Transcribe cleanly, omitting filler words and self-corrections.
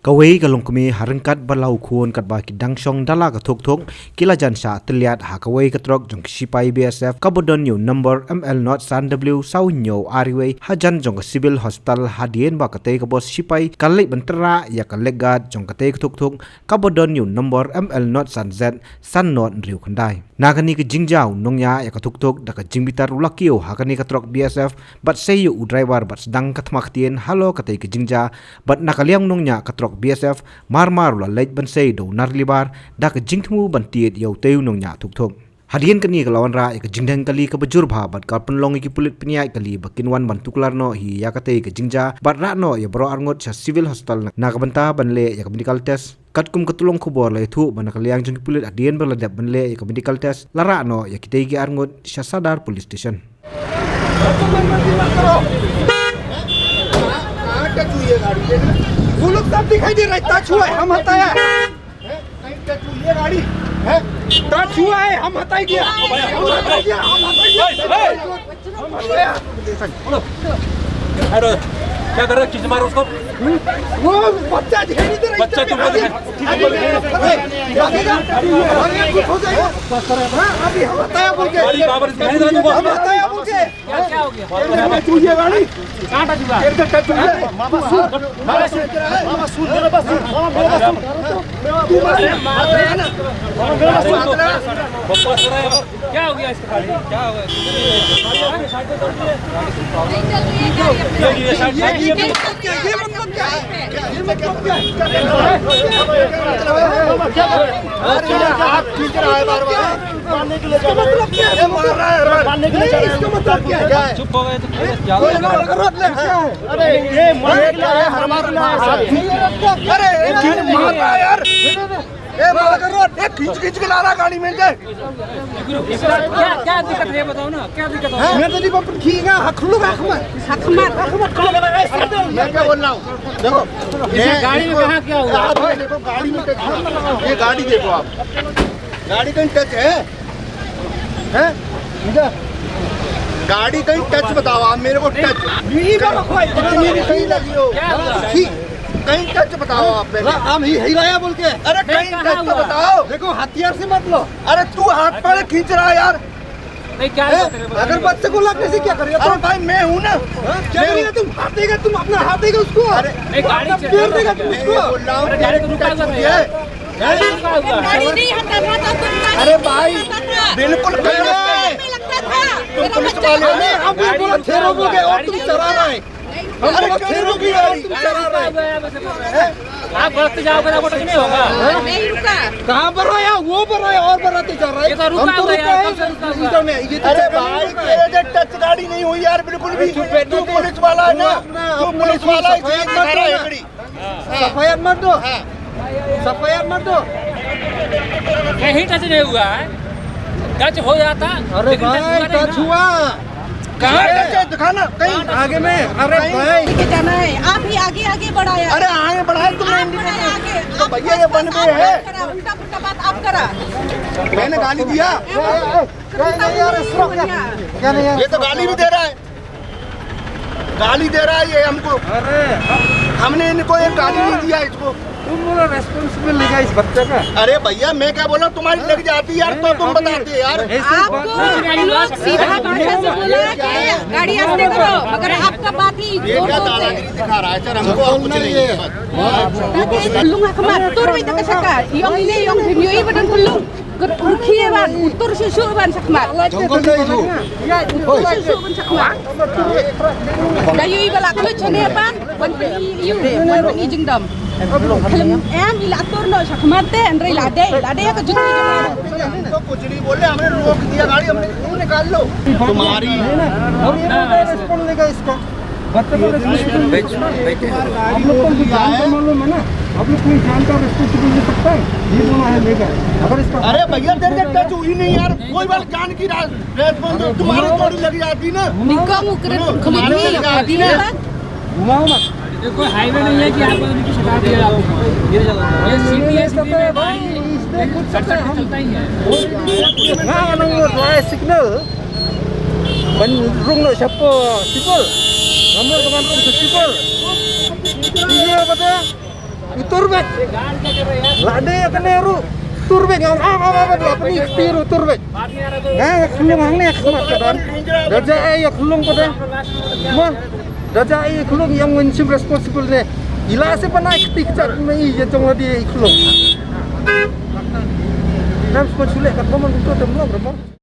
Kawai kalongkumi harangkat balau kuon kat baki dangshong dala ka thok kila jansa teliat ha kawai katrok jong sipai BSF kabodon new number ML not san W sau nyo ariway hajan jong civil hospital hadien ba kate ka bos sipai kalai bentera ya kalegat jong kate thok kabodon new number ML not san Z san not riu khandai nagani ka jingjau nongya ya ka thok da ka jingbitar ulakio hakani katrok BSF bat sayu driver bat sedang katmaktien halo kate ka jingja bat nakaliang nongnya katrok BSF mar la lej ban sei do narlibar da ka jingthmu ban tiet yo teu nong nya thuk hadien kani ka lawan ra ka jingdang kali ka bajur bha bat ka penlong ki pulit pniai kali bakinwan ban tuklar no hi ya ka te ka jingja bat ra no ya bro arngot sa civil hospital na ka banta ban le ya ka medical test katkum katulong khobor le thu ban ka liang jing pulit adien ber la dab ban le ya ka medical test la ra no ya ki te ki arngot sa sadar police station वो लोग सब दिखाई दे रहा है touch हुआ है हम हटाया कहीं टच हुई है गाड़ी है टच हुआ है हम हटाई दिया अरे क्या कर रहे हो? किस मारो उसको? वो बच्चा दिखाई नहीं दे रहा बच्चा तुमको हो जाएगा अभी हम हटाया बोल के हम हटाया बोल के क्या हो गया? चूहिए गाड़ी कहाँ टच हुआ? एक टच हुआ मामा सूद मेरा बस तू मार रहा है ना क्या हो गया इसके गाड़ी? क्या हो गया? ये मतलब क्या है ये मतलब क्या है आप खींच रहा है बार-बार मारने के लिए मतलब क्या है मार रहा है मारने के लिए इसका मतलब क्या है चुप हो गए तो रोक ले अरे ये मारने के लिए है हमारा अरे ये मार रहा है यार ए मार कर रोड ए खींच के ला रहा गाड़ी में से क्या दिक्कत है बताओ ना क्या दिक्कत है? मैं तो नहीं बप खींगा हखलू रख मत मैं क्या बोल रहा हूं देखो ये गाड़ी में कहां क्या हुआ? आप देखो गाड़ी में ये गाड़ी देखो आप गाड़ी कहीं टच है इधर गाड़ी कहीं टच बताओ आप मेरे को टच कहीं लगी हो कहीं टच बताओ आप पहले हम ही हिलाया बोल के अरे कहीं टच तो बताओ देखो हथियार से मत लो अरे तू हाथ पर खींच रहा है यार नहीं क्या अगर बच्चे को लगने से क्या करेगा अरे भाई मैं हूँ ना क्या करेगा तुम हाथ देगा तुम अपना हाथ देगा उसको नहीं गाड़ी पैर देगा तुम उसको बोल रहा हूँ गाड़ी तो रुका हुआ है गाड़ी नहीं हटा था तो तुम अरे भाई बिल्कुल लगता था तुम पुलिस वाले हम भी बोला ठहरो बोगे और तुम चला रहा है अरे ठहरो भी गाड़ी तुम चला रहा है आप बढ़ते जाओगे ना नहीं होगा नहीं रुका कहाँ पर आया वो पर आया और बढ़ाते चल रहा है ये तो रुका हुआ है कब से रुका हुआ है? ये तो अरे भाई टच गाड़ी नहीं हुई यार बिल्कुल भी तू पुलिस वाला है ना तू पुलिस वाला है सफाई मत दो सफाई मत दो कहीं टच नहीं हुआ है टच हो जाता अरे भाई टच हुआ कहाँ टच है दिखाना कहीं आगे में अरे भाई लेके जाना है आप ही आगे आगे बढ़ाया अरे आगे बढ़ाए तुमने आप बढ़ाए आगे तो भैया ये बन गए है उल्टा पुल्टा बात आप करा मैंने गाली दिया ये तो गाली भी दे रहा है गाली दे रहा है ये हमको अरे हमने इनको एक गाली नहीं दिया इसको तुम बोलो रेस्पॉन्सिबल लेगा इस बच्चे का अरे भैया मैं क्या बोला तुम्हारी लग जाती यार तो तुम बताते यार आपको लोग सीधा भाषा से बोला कि गाड़ी आस्ते करो मगर आपका बात ही ये क्या दादागिरी दिखा रहा है सर हमको और कुछ नहीं है kulung akmat tur wita kasaka yong ini yong video badan kulung Rukiye ban utur susu ban sakmat जंगल नहीं जो utur susu ban sakmat dayu ibala kulu chone ban ban yu jingdam em ila atur no sakmat te andre lade ya ka jutti तो कुछ नहीं बोले हमने रोक दिया गाड़ी हमने क्यों निकाल लो तुम्हारी रेस्पॉन्स लेगा इसका आप लोग को मालूम है ना आप लोग कोई जानता रेस्पॉन्सिबल ले सकता है ये बोला है लेगा अगर इसका अरे भैया तेरे टच हुई नहीं यार कोई बात जान की रेस्पॉन्स तुम्हारी थोड़ी लग जाती ना nikah mukre khulini dia घुमाओ मत ये कोई हाईवे नहीं है कि आप उनकी शिकायत दिया आपको ये सीपीएस में भाई चलता ही है ना नंबर ड्राई सिग्नल बन रुंग नो छप्पो सिपल नंबर कमान को सिपल ये बता Turbek. Lade akan neru. Turbek yang apa ni tiru turbek. Nah, kelung hang ni khmat kadan. Raja ai kelung pada. Mon. Raja ai kelung yang mencium responsible ni. Ila se panai ketik cat mai je jong di kelung. Nam semua sulit kat momon untuk demam.